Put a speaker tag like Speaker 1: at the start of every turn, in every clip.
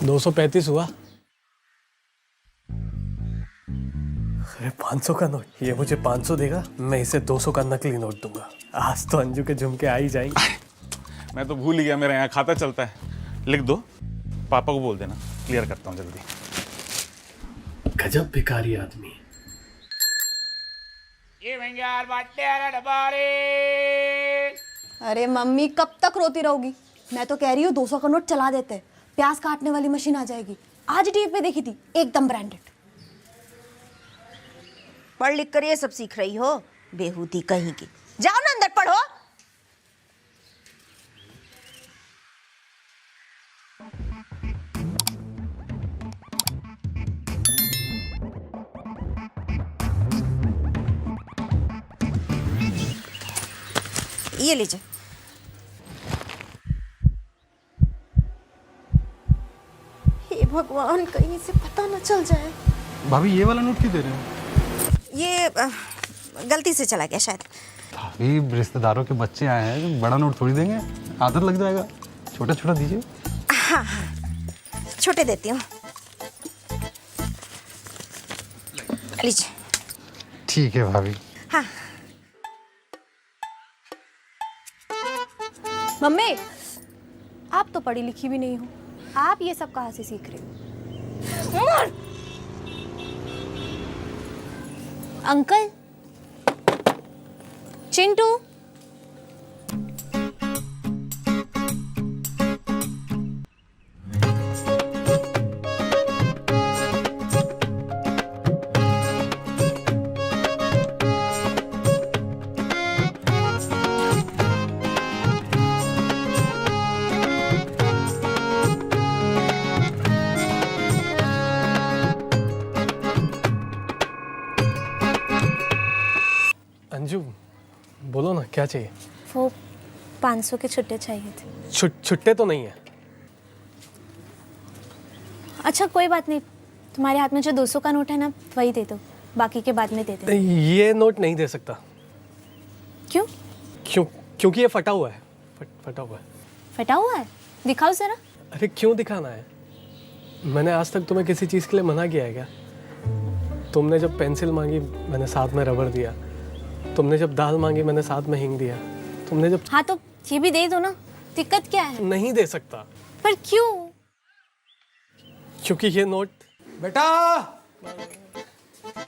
Speaker 1: 235 हुआ। अरे 500 का नोट, ये मुझे 500 देगा, मैं इसे 200 का नकली नोट दूंगा। आज तो अंजू के झुमके आ ही जाएंगे।
Speaker 2: मैं तो भूल ही गया, मेरे यहाँ खाता चलता है। लिख दो, पापा को बोल देना, क्लियर करता हूँ जल्दी।
Speaker 1: गजब भिखारी आदमी।
Speaker 3: अरे मम्मी कब तक रोती रहोगी? मैं तो कह रही हूँ 200 का नोट चला देते, प्याज काटने वाली मशीन आ जाएगी। आज टीवी पे देखी थी, एकदम ब्रांडेड।
Speaker 4: पढ़ लिख कर ये सब सीख रही हो, बेहूदी कहीं की। जाओ ना अंदर पढ़ो। ये लीजिए। हे भगवान, कहीं से पता न चल जाए।
Speaker 5: भाभी ये वाला नोट क्यों दे रहे हो?
Speaker 4: ये गलती से चला गया शायद।
Speaker 5: भाभी रिश्तेदारों के बच्चे आए हैं, बड़ा नोट थोड़ी देंगे, आदत लग जाएगा। छोटा छोटा दीजिए।
Speaker 4: हाँ हाँ, छोटे देती हूँ। लीजिए।
Speaker 5: ठीक है भाभी।
Speaker 4: हाँ।
Speaker 3: मम्मी, आप तो पढ़ी लिखी भी नहीं हो, आप ये सब कहाँ से सीख रहे हो? अंकल, चिंटू,
Speaker 1: अंजू बोलो ना, क्या चाहिए?
Speaker 3: वो 500 के छुट्टे चाहिए थे।
Speaker 1: छुट्टे तो नहीं है।
Speaker 3: अच्छा कोई बात नहीं, तुम्हारे हाथ में जो 200 का नोट है ना, वही दे दो, बाकी के बाद में दे दे।
Speaker 1: ये नोट नहीं दे सकता।
Speaker 3: क्यों?
Speaker 1: क्योंकि ये फटा हुआ है। फटा हुआ है।
Speaker 3: फटा हुआ है? दिखाओ जरा।
Speaker 1: अरे क्यों दिखाना है? मैंने आज तक तुम्हें किसी चीज़ के लिए मना किया है क्या? तुमने जब पेंसिल मांगी मैंने साथ में रबड़ दिया, तुमने जब दाल मांगी मैंने साथ में हींग दिया, तुमने जब...
Speaker 3: हाँ तो ये भी दे दो ना, दिक्कत क्या है?
Speaker 1: नहीं दे सकता।
Speaker 3: पर क्यों?
Speaker 1: क्योंकि ये नोट...
Speaker 6: बेटा,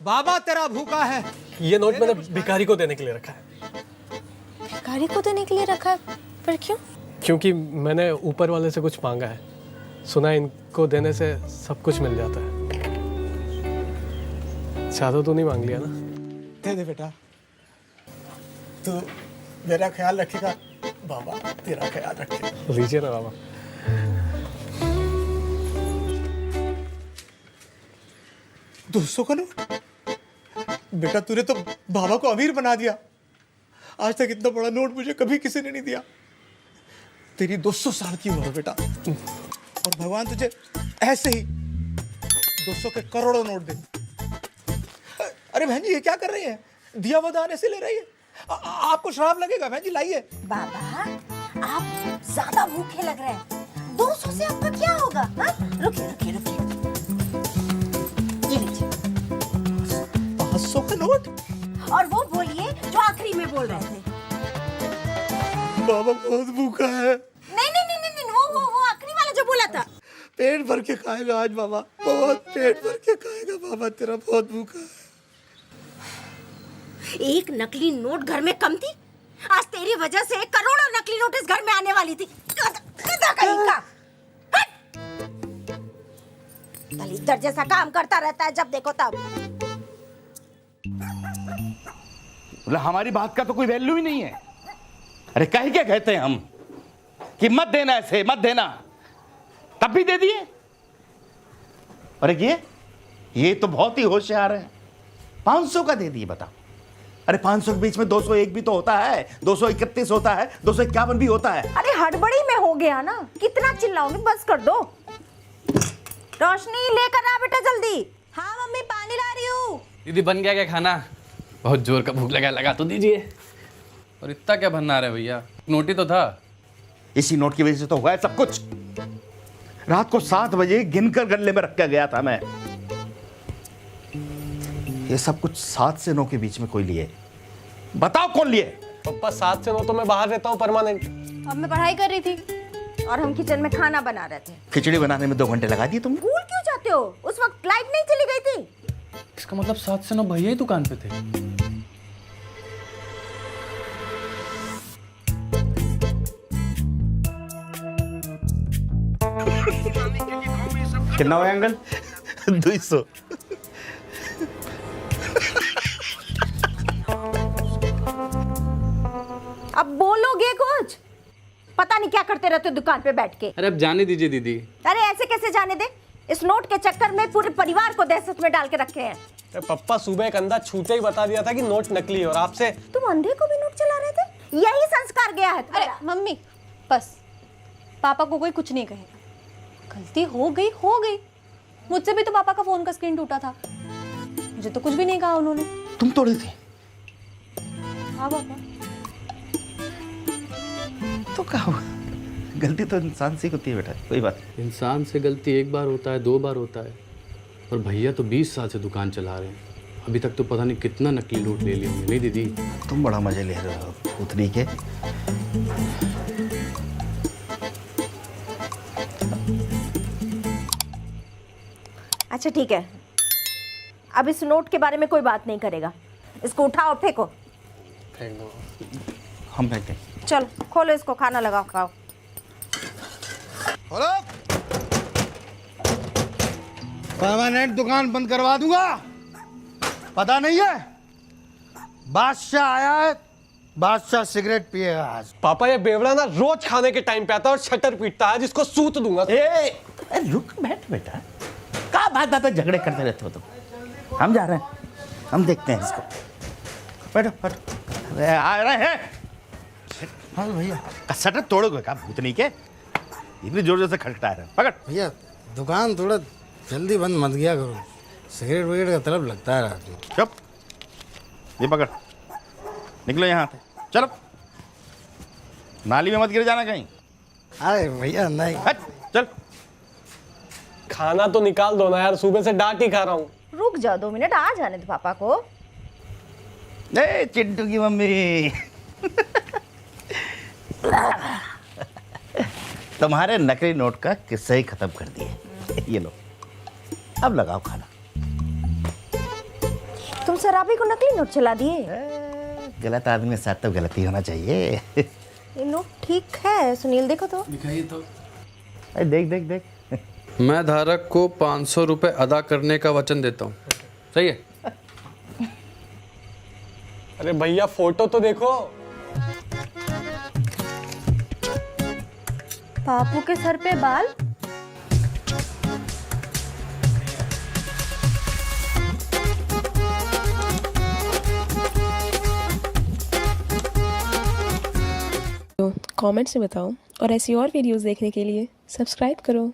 Speaker 6: बाबा तेरा भूखा है।
Speaker 1: ये नोट मैंने भिखारी को देने के लिए रखा है।
Speaker 3: भिखारी को देने के लिए रखा है? पर क्यों?
Speaker 1: क्योंकि मैंने ऊपर वाले से कुछ मांगा है, सुना इनको देने से सब कुछ मिल जाता है। ज्यादा तो नहीं मांग लिया ना?
Speaker 6: दे दे बेटा, तू मेरा ख्याल रखेगा, बाबा तेरा ख्याल रखेगा।
Speaker 1: लीजिए ना बाबा।
Speaker 6: $200 का नोट? बेटा तूने तो बाबा को अमीर बना दिया। आज तक इतना बड़ा नोट मुझे कभी किसी ने नहीं दिया। तेरी 200 साल की उम्र बेटा, और भगवान तुझे ऐसे ही 200 के करोड़ों नोट दे। अरे बहन जी, ये क्या कर रही है? दिया वो दान ऐसे ले रही है। आपको श्राप लगेगा बहन जी, लाइए।
Speaker 4: बाबा, आप ज्यादा भूखे लग रहे हैं। 200 से आपका क्या होगा? हाँ? रुकिए रुकिए रुकिए, ये लीजिए।
Speaker 6: 500 का नोट?
Speaker 4: और वो बोलिए जो आखिरी में बोल रहे थे।
Speaker 6: बाबा बहुत भूखा है।
Speaker 4: नहीं नहीं नहीं नहीं, वो आखिरी वाला जो बोला था।
Speaker 6: पेट भर के खाएगा आज बाबा, बहुत पेट भर के खाएगा बाबा, तेरा बहुत भूखा है।
Speaker 4: एक नकली नोट घर में कम थी, आज तेरी वजह से करोड़ों नकली नोट इस घर में आने वाली थी। कहीं का दलितर जैसा काम करता रहता है, जब देखो तब।
Speaker 7: मतलब हमारी बात का तो कोई वैल्यू ही नहीं है। अरे कहीं क्या कहते हैं हम कि मत देना, ऐसे मत देना, तब भी दे दिए। अरे ये तो बहुत ही होशियार है, 500 का दे दिए। बताओ, अरे 500 के बीच में 201 भी तो होता है, 231 होता है, 251 भी होता है।
Speaker 4: अरे हड़बड़ी में हो गया ना, कितना चिल्लाओगे, बस कर दो। रोशनी लेकर आ बेटा जल्दी। हाँ मम्मी, पानी ला रही हूँ।
Speaker 8: दीदी बन गया क्या खाना? बहुत जोर का भूख लगा तो दीजिए। और इतना क्या भंडार है भैया, नोट ही तो था।
Speaker 7: इसी नोट की वजह से तो हुआ है सब कुछ। रात को 7 बजे गिनकर गले में रख के गया था मैं। ये सब कुछ 7 से 9 के बीच में कोई लिए? बताओ कौन लिए?
Speaker 1: पापा 7 से 9 तो मैं बाहर रहता हूँ परमानेंट।
Speaker 3: अब मैं पढ़ाई कर रही थी
Speaker 4: और हम किचन में खाना बना रहे थे।
Speaker 7: खिचड़ी बनाने में 2 घंटे लगा दिए तुमने।
Speaker 4: भूल क्यों जाते हो? उस वक्त लाइट नहीं चली गई थी।
Speaker 8: इसका मतलब 7 से 9 भैया ही दुकान पे थे।
Speaker 7: कितना हुआ अंकल? 200।
Speaker 4: अब बोलोगे कुछ? पता नहीं क्या करते रहते हो दुकान पे बैठ के।
Speaker 8: अरे अब जाने दीजिए दीदी।
Speaker 4: अरे ऐसे कैसे जाने दे? इस नोट के चक्कर में पूरे परिवार को दहशत में डाल के रखे हैं।
Speaker 1: अरे पप्पा सुबह एक अंधा छूते ही बता दिया था कि नोट नकली है और आपसे।
Speaker 4: तुम अंधे को भी नोट चला रहे थे? यही संस्कार गया है
Speaker 3: अरे
Speaker 4: तुम्हारा।
Speaker 3: मम्मी बस, पापा को कोई कुछ नहीं कहेगा। गलती हो गई। मुझसे भी तो पापा का फोन का स्क्रीन टूटा था, मुझे तो कुछ भी नहीं कहा उन्होंने।
Speaker 7: तुम तोड़े थे?
Speaker 3: हाँ पापा।
Speaker 7: तो क्या हुआ? गलती तो इंसान से होती है बेटा, कोई बात नहीं।
Speaker 8: इंसान से गलती एक बार होता है, 2 बार होता है, और भैया तो 20 साल से दुकान चला रहे हैं। अभी तक तो पता नहीं कितना नकली नोट ले लिया हमने। नहीं दीदी,
Speaker 7: तुम बड़ा मजे ले रहे हो उतनी के।
Speaker 4: अच्छा ठीक है, अब इस नोट के बारे में कोई बात नहीं करेगा। इसको उठाओ, फेंको।
Speaker 1: फेंक दो।
Speaker 7: हम फेंकते।
Speaker 4: चलो खोलो इसको, खाना लगाओ, खाओ।
Speaker 9: परमानेंट दुकान बंद करवा दूंगा। पता नहीं है, बादशाह आया है, बादशाह सिगरेट पिएगा आज।
Speaker 1: पापा ये बेवड़ा ना रोज खाने के टाइम पे आता है और शटर पीटता है, जिसको सूत दूंगा।
Speaker 7: रुक बैठ बेटा, क्या बात झगड़े करते रहते हो तुम। हम जा रहे हैं, हम देखते हैं इसको। बैठो बैठो। अरे आ रहे हैं। हाँ भैया, शटर तोड़ोगे क्या भूतनी के? इतनी जोर जोर से खटखटा रहे हैं। पकड़
Speaker 9: भैया दुकान थोड़ा जल्दी बंद मत किया करो, सिगरेट विगरेट का तलब लगता है रात में।
Speaker 7: चुप, ये पकड़, निकलो यहाँ से, चलो। नाली में मत गिर जाना कहीं।
Speaker 9: अरे भैया नहीं।
Speaker 7: हट, चल।
Speaker 1: खाना तो निकाल दो ना यार, सुबह से डांट ही खा रहा हूँ।
Speaker 4: रुक जाओ 2 मिनट, आ जाने दो पापा को।
Speaker 7: ए चिंटू की मम्मी। तुम्हारे नकली नोट का किस्सा ही खत्म कर दिए। ये लो, अब लगाओ खाना।
Speaker 4: तुम शराबी को नकली नोट चला दिए?
Speaker 7: गलत आदमी के साथ तो गलती होना चाहिए।
Speaker 4: ये नोट ठीक है सुनील, देखो तो।
Speaker 8: दिखाइए तो।
Speaker 7: अरे देख देख देख।
Speaker 8: मैं धारक को 500 रुपये अदा करने का वचन देता हूँ। सही है?
Speaker 1: अरे भैया फोटो तो देखो।
Speaker 3: पापू के सर पे बाल।
Speaker 10: कमेंट्स में बताओ और ऐसी और वीडियोस देखने के लिए सब्सक्राइब करो।